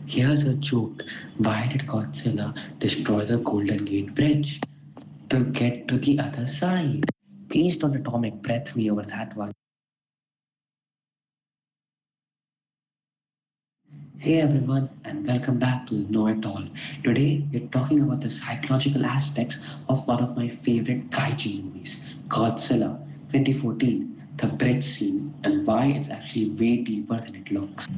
Here's a joke. Why did Godzilla destroy the Golden Gate Bridge? To get to the other side. Please don't atomic breath me over that one. Hey everyone, and welcome back to Know It All. Today, we're talking about the psychological aspects of one of my favorite kaiju movies, Godzilla 2014, the bridge scene, and why it's actually way deeper than it looks.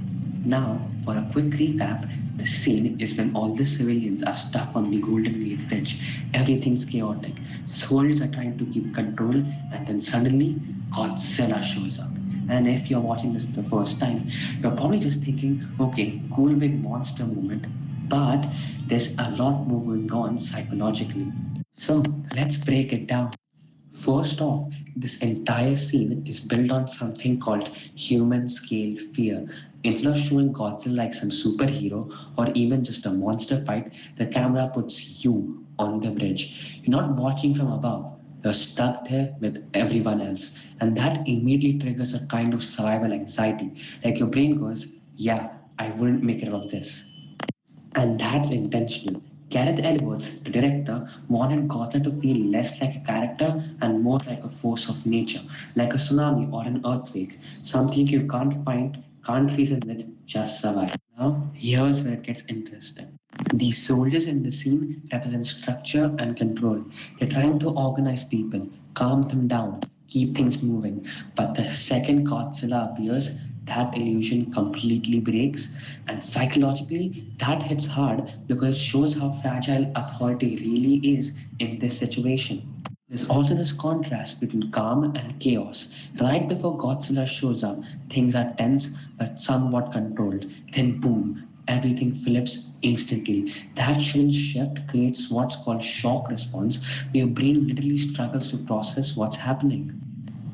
Now, for a quick recap, the scene is when all the civilians are stuck on the Golden Gate Bridge. Everything's chaotic. Soldiers are trying to keep control, and then suddenly, Godzilla shows up. And if you're watching this for the first time, you're probably just thinking, okay, cool big monster moment, but there's a lot more going on psychologically. So let's break it down. First off, this entire scene is built on something called human scale fear. Instead of showing Godzilla like some superhero or even just a monster fight, the camera puts you on the bridge. You're not watching from above, you're stuck there with everyone else. And that immediately triggers a kind of survival anxiety. Like your brain goes, yeah, I wouldn't make it out of this. And that's intentional. Gareth Edwards, the director, wanted Gotham to feel less like a character and more like a force of nature, like a tsunami or an earthquake, something you can't find, can't reason with, just survive. Now, here's where it gets interesting. The soldiers in the scene represent structure and control. They're trying to organize people, calm them down, keep things moving. But the second Godzilla appears, that illusion completely breaks, and psychologically, that hits hard because it shows how fragile authority really is in this situation. There's also this contrast between calm and chaos. Right before Godzilla shows up, things are tense but somewhat controlled. Then, boom, everything flips instantly. That sudden shift creates what's called shock response, where your brain literally struggles to process what's happening.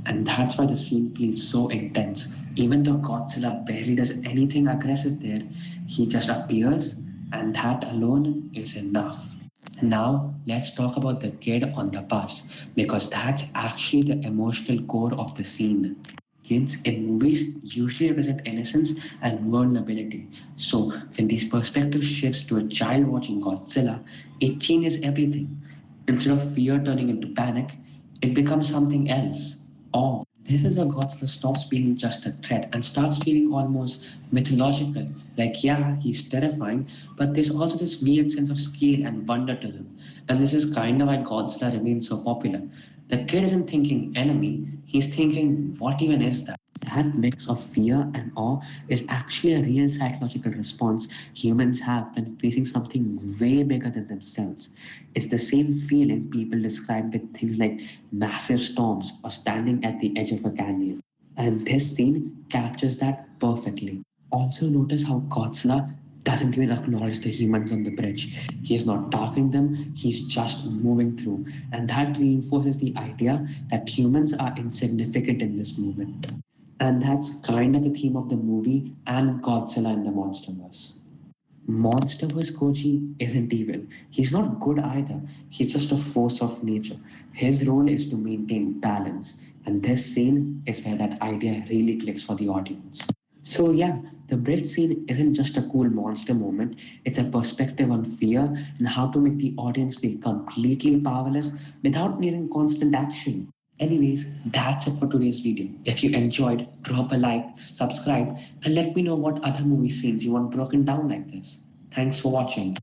And that's why the scene feels so intense. Even though Godzilla barely does anything aggressive there, he just appears, and that alone is enough. Now, let's talk about the kid on the bus, because that's actually the emotional core of the scene. Kids in movies usually represent innocence and vulnerability. So, when this perspective shifts to a child watching Godzilla, it changes everything. Instead of fear turning into panic, it becomes something else. Awe. This is where Godzilla stops being just a threat and starts feeling almost mythological. Like, yeah, he's terrifying, but there's also this weird sense of scale and wonder to him. And this is kind of why Godzilla remains so popular. The kid isn't thinking enemy, he's thinking, what even is that? That mix of fear and awe is actually a real psychological response humans have when facing something way bigger than themselves. It's the same feeling people describe with things like massive storms or standing at the edge of a canyon. And this scene captures that perfectly. Also, notice how Godzilla doesn't even acknowledge the humans on the bridge. He is not talking them, he's just moving through. And that reinforces the idea that humans are insignificant in this moment. And that's kind of the theme of the movie and Godzilla in the Monsterverse. Monsterverse Koji isn't evil. He's not good either. He's just a force of nature. His role is to maintain balance. And this scene is where that idea really clicks for the audience. So, yeah, the bridge scene isn't just a cool monster moment, it's a perspective on fear and how to make the audience feel completely powerless without needing constant action. Anyways, that's it for today's video. If you enjoyed, drop a like, subscribe, and let me know what other movie scenes you want broken down like this. Thanks for watching.